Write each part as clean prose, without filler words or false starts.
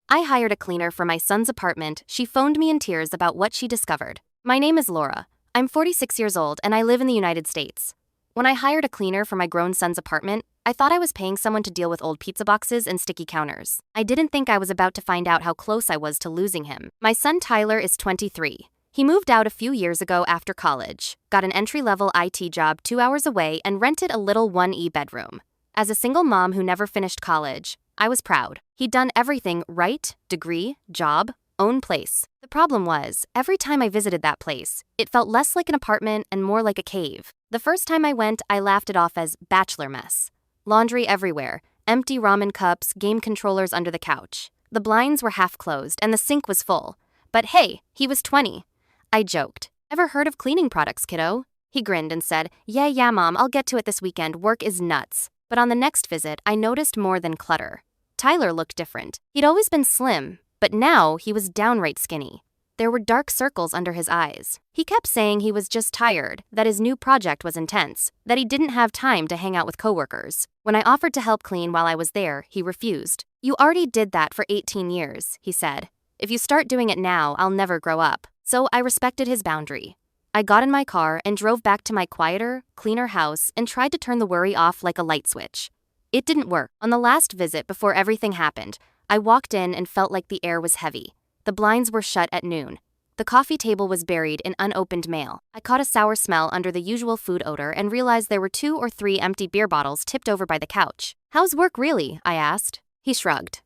I hired a cleaner for my son's apartment. She phoned me in tears about what she discovered. My name is Laura. I'm 46 years old and I live in the United States. When I hired a cleaner for my grown son's apartment, I thought I was paying someone to deal with old pizza boxes and sticky counters. I didn't think I was about to find out how close I was to losing him. My son Tyler is 23. He moved out a few years ago after college, got an entry-level IT job 2 hours away, and rented a little 1E bedroom. As a single mom who never finished college, I was proud. He'd done everything right: degree, job, own place. The problem was, every time I visited that place, it felt less like an apartment and more like a cave. The first time I went, I laughed it off as bachelor mess. Laundry everywhere, empty ramen cups, game controllers under the couch. The blinds were half closed and the sink was full. But hey, he was 20. I joked. Ever heard of cleaning products, kiddo? He grinned and said, yeah, mom, I'll get to it this weekend. Work is nuts. But on the next visit, I noticed more than clutter. Tyler looked different. He'd always been slim, but now he was downright skinny. There were dark circles under his eyes. He kept saying he was just tired, that his new project was intense, that he didn't have time to hang out with coworkers. When I offered to help clean while I was there, he refused. You already did that for 18 years, he said. If you start doing it now, I'll never grow up. So I respected his boundary. I got in my car and drove back to my quieter, cleaner house and tried to turn the worry off like a light switch. It didn't work. On the last visit before everything happened, I walked in and felt like the air was heavy. The blinds were shut at noon. The coffee table was buried in unopened mail. I caught a sour smell under the usual food odor and realized there were 2 or 3 empty beer bottles tipped over by the couch. How's work really? I asked. He shrugged.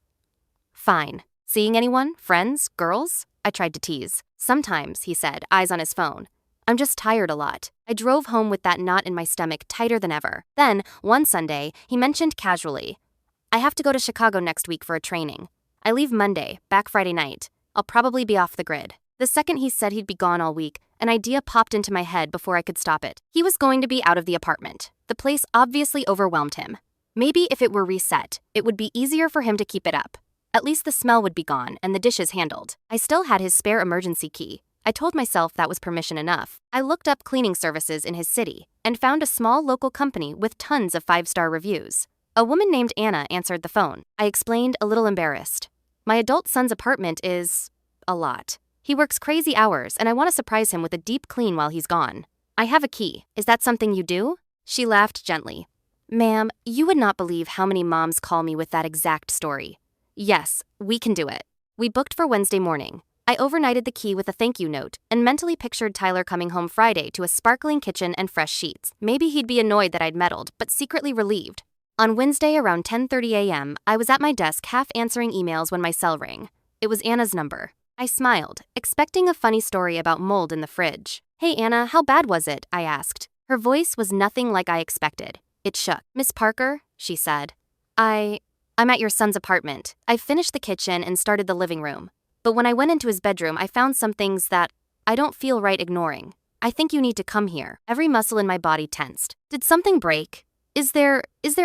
Fine. Seeing anyone? Friends? Girls? I tried to tease. Sometimes, he said, eyes on his phone. I'm just tired a lot. I drove home with that knot in my stomach tighter than ever. Then, one Sunday, he mentioned casually, I have to go to Chicago next week for a training. I leave Monday, back Friday night. I'll probably be off the grid. The second he said he'd be gone all week, an idea popped into my head before I could stop it. He was going to be out of the apartment. The place obviously overwhelmed him. Maybe if it were reset, it would be easier for him to keep it up. At least the smell would be gone and the dishes handled. I still had his spare emergency key. I told myself that was permission enough. I looked up cleaning services in his city and found a small local company with tons of 5-star reviews. A woman named Anna answered the phone. I explained, a little embarrassed. My adult son's apartment is a lot. He works crazy hours and I want to surprise him with a deep clean while he's gone. I have a key. Is that something you do? She laughed gently. Ma'am, you would not believe how many moms call me with that exact story. Yes, we can do it. We booked for Wednesday morning. I overnighted the key with a thank you note and mentally pictured Tyler coming home Friday to a sparkling kitchen and fresh sheets. Maybe he'd be annoyed that I'd meddled, but secretly relieved. On Wednesday around 10:30 a.m., I was at my desk half answering emails when my cell rang. It was Anna's number. I smiled, expecting a funny story about mold in the fridge. Hey Anna, how bad was it? I asked. Her voice was nothing like I expected. It shook. Miss Parker, she said. I'm at your son's apartment. I finished the kitchen and started the living room. But when I went into his bedroom, I found some things that I don't feel right ignoring. I think you need to come here. Every muscle in my body tensed. Did something break? Is there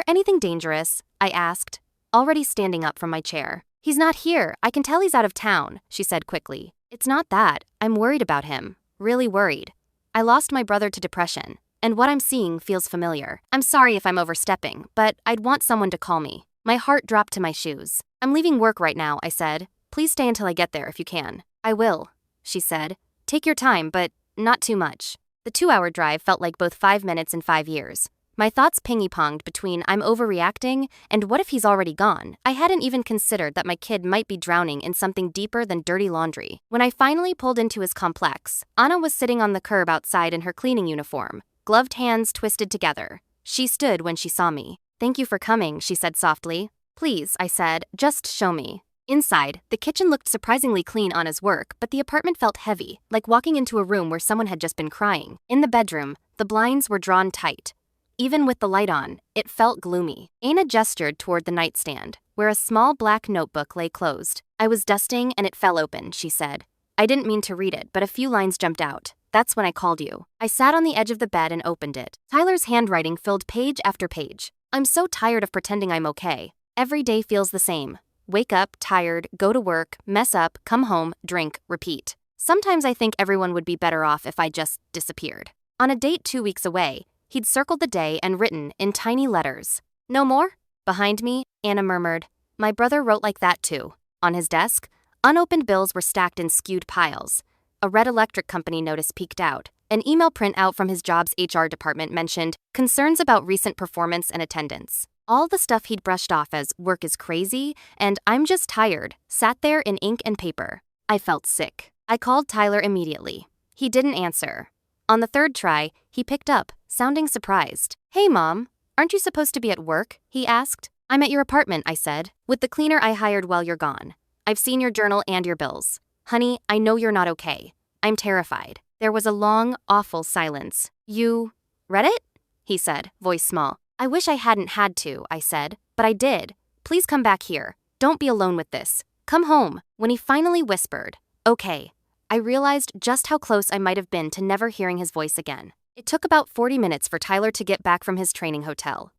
anything dangerous? I asked, already standing up from my chair. He's not here. I can tell he's out of town, she said quickly. It's not that. I'm worried about him. Really worried. I lost my brother to depression, and what I'm seeing feels familiar. I'm sorry if I'm overstepping, but I'd want someone to call me. My heart dropped to my shoes. I'm leaving work right now, I said. Please stay until I get there if you can. I will, she said. Take your time, but not too much. The 2-hour drive felt like both 5 minutes and 5 years. My thoughts ping-ponged between I'm overreacting and what if he's already gone. I hadn't even considered that my kid might be drowning in something deeper than dirty laundry. When I finally pulled into his complex, Anna was sitting on the curb outside in her cleaning uniform, gloved hands twisted together. She stood when she saw me. Thank you for coming, she said softly. Please, I said, just show me. Inside, the kitchen looked surprisingly clean on his work, but the apartment felt heavy, like walking into a room where someone had just been crying. In the bedroom, the blinds were drawn tight. Even with the light on, it felt gloomy. Anna gestured toward the nightstand, where a small black notebook lay closed. I was dusting and it fell open, she said. I didn't mean to read it, but a few lines jumped out. That's when I called you. I sat on the edge of the bed and opened it. Tyler's handwriting filled page after page. I'm so tired of pretending I'm okay. Every day feels the same. Wake up, tired, go to work, mess up, come home, drink, repeat. Sometimes I think everyone would be better off if I just disappeared. On a date 2 weeks away, he'd circled the day and written in tiny letters, "No more?" Behind me, Anna murmured, "My brother wrote like that too." On his desk, unopened bills were stacked in skewed piles. A red electric company notice peeked out. An email printout from his job's HR department mentioned concerns about recent performance and attendance. All the stuff he'd brushed off as work is crazy and I'm just tired sat there in ink and paper. I felt sick. I called Tyler immediately. He didn't answer. On the third try, he picked up, sounding surprised. "Hey, Mom, aren't you supposed to be at work?" he asked. "I'm at your apartment," I said, "with the cleaner I hired while you're gone. I've seen your journal and your bills. Honey, I know you're not okay. I'm terrified." There was a long, awful silence. "You read it?" he said, voice small. "I wish I hadn't had to," I said, "but I did. Please come back here. Don't be alone with this. Come home." When he finally whispered, "Okay," I realized just how close I might have been to never hearing his voice again. It took about 40 minutes for Tyler to get back from his training hotel.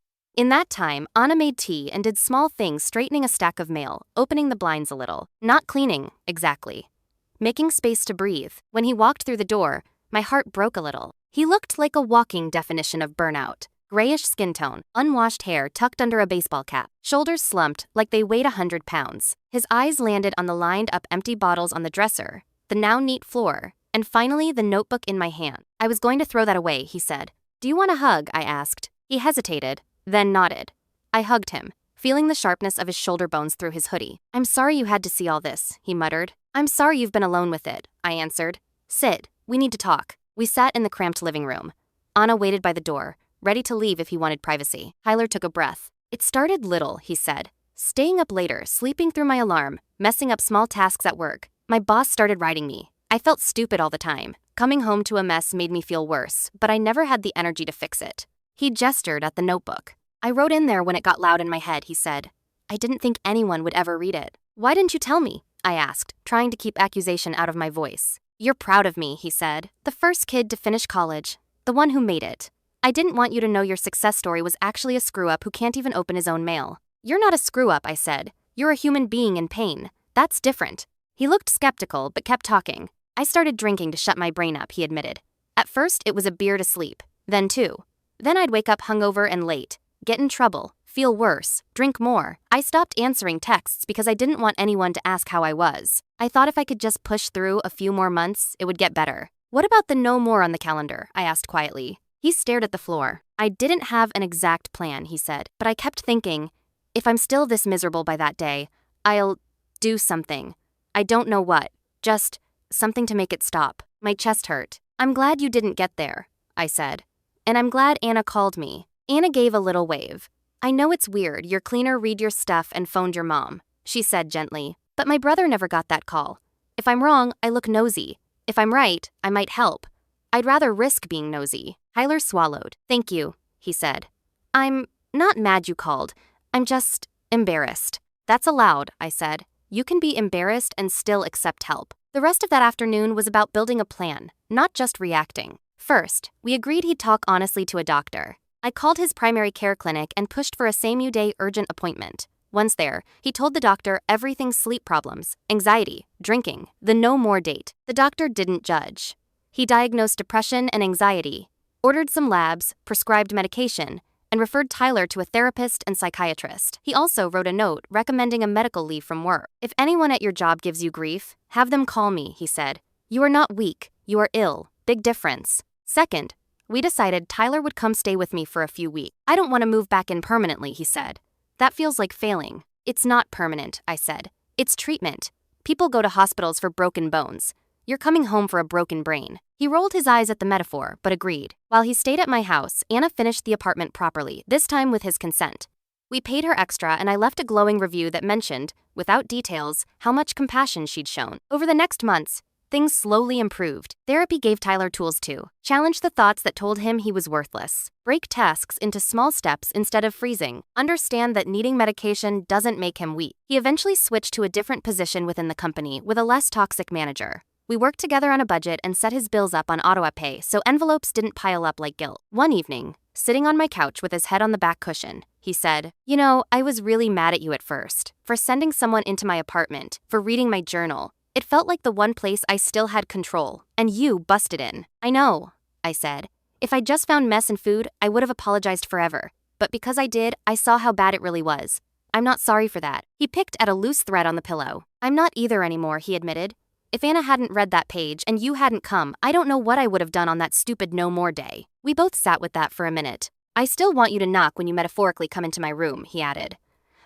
In that time, Anna made tea and did small things, straightening a stack of mail, opening the blinds a little. Not cleaning, exactly. Making space to breathe. When he walked through the door, my heart broke a little. He looked like a walking definition of burnout. Grayish skin tone, unwashed hair tucked under a baseball cap, shoulders slumped like they weighed 100 pounds. His eyes landed on the lined-up empty bottles on the dresser, the now neat floor, and finally the notebook in my hand. "I was going to throw that away," he said. "Do you want a hug?" I asked. He hesitated, then nodded. I hugged him, feeling the sharpness of his shoulder bones through his hoodie. "I'm sorry you had to see all this," he muttered. "I'm sorry you've been alone with it," I answered. "Sit, we need to talk." We sat in the cramped living room. Anna waited by the door, ready to leave if he wanted privacy. Tyler took a breath. "It started little," he said. "Staying up later, sleeping through my alarm, messing up small tasks at work. My boss started writing me. I felt stupid all the time. Coming home to a mess made me feel worse, but I never had the energy to fix it." He gestured at the notebook. "I wrote in there when it got loud in my head," he said. "I didn't think anyone would ever read it." "Why didn't you tell me?" I asked, trying to keep accusation out of my voice. "You're proud of me," he said. "The first kid to finish college. The one who made it. I didn't want you to know your success story was actually a screw-up who can't even open his own mail." "You're not a screw-up," I said. "You're a human being in pain. That's different." He looked skeptical, but kept talking. "I started drinking to shut my brain up," he admitted. "At first, it was a beer to sleep. Then 2. Then I'd wake up hungover and late, get in trouble, feel worse, drink more. I stopped answering texts because I didn't want anyone to ask how I was. I thought if I could just push through a few more months, it would get better." "What about the no more on the calendar?" I asked quietly. He stared at the floor. "I didn't have an exact plan," he said, "but I kept thinking, if I'm still this miserable by that day, I'll do something. I don't know what. Just something to make it stop." My chest hurt. "I'm glad you didn't get there," I said. "And I'm glad Anna called me." Anna gave a little wave. "I know it's weird, your cleaner read your stuff and phoned your mom," she said gently. "But my brother never got that call. If I'm wrong, I look nosy. If I'm right, I might help. I'd rather risk being nosy." Tyler swallowed. "Thank you," he said. "I'm not mad you called. I'm just embarrassed." "That's allowed," I said. "You can be embarrassed and still accept help." The rest of that afternoon was about building a plan, not just reacting. First, we agreed he'd talk honestly to a doctor. I called his primary care clinic and pushed for a same-day urgent appointment. Once there, he told the doctor everything: sleep problems, anxiety, drinking, the no more date. The doctor didn't judge. He diagnosed depression and anxiety, ordered some labs, prescribed medication, and referred Tyler to a therapist and psychiatrist. He also wrote a note recommending a medical leave from work. "If anyone at your job gives you grief, have them call me," he said. "You are not weak, you are ill. Big difference." Second, we decided Tyler would come stay with me for a few weeks. "I don't want to move back in permanently," he said. "That feels like failing." "It's not permanent," I said. "It's treatment. People go to hospitals for broken bones. You're coming home for a broken brain." He rolled his eyes at the metaphor, but agreed. While he stayed at my house, Anna finished the apartment properly, this time with his consent. We paid her extra and I left a glowing review that mentioned, without details, how much compassion she'd shown. Over the next months, things slowly improved. Therapy gave Tyler tools too. Challenge the thoughts that told him he was worthless. Break tasks into small steps instead of freezing. Understand that needing medication doesn't make him weak. He eventually switched to a different position within the company with a less toxic manager. We worked together on a budget and set his bills up on auto-pay so envelopes didn't pile up like guilt. One evening, sitting on my couch with his head on the back cushion, he said, "You know, I was really mad at you at first, for sending someone into my apartment, for reading my journal. It felt like the one place I still had control, and you busted in." "I know," I said. "If I just found mess and food, I would have apologized forever. But because I did, I saw how bad it really was. I'm not sorry for that. He picked at a loose thread on the pillow. I'm not either anymore, he admitted. If Anna hadn't read that page and you hadn't come, I don't know what I would have done on that stupid no more day. We both sat with that for a minute. I still want you to knock when you metaphorically come into my room, he added.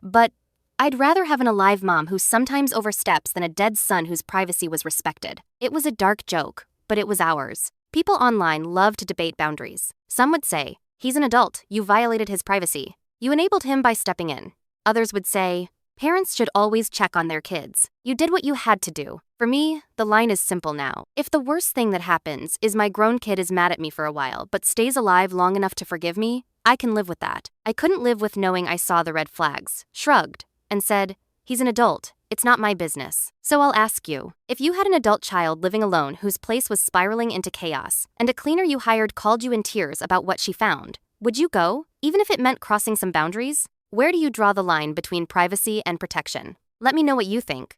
But I'd rather have an alive mom who sometimes oversteps than a dead son whose privacy was respected. It was a dark joke, but it was ours. People online love to debate boundaries. Some would say, he's an adult, you violated his privacy. You enabled him by stepping in. Others would say, parents should always check on their kids. You did what you had to do. For me, the line is simple now. If the worst thing that happens is my grown kid is mad at me for a while but stays alive long enough to forgive me, I can live with that. I couldn't live with knowing I saw the red flags, shrugged, and said, he's an adult. It's not my business. So I'll ask you, if you had an adult child living alone whose place was spiraling into chaos, and a cleaner you hired called you in tears about what she found, would you go, even if it meant crossing some boundaries? Where do you draw the line between privacy and protection? Let me know what you think.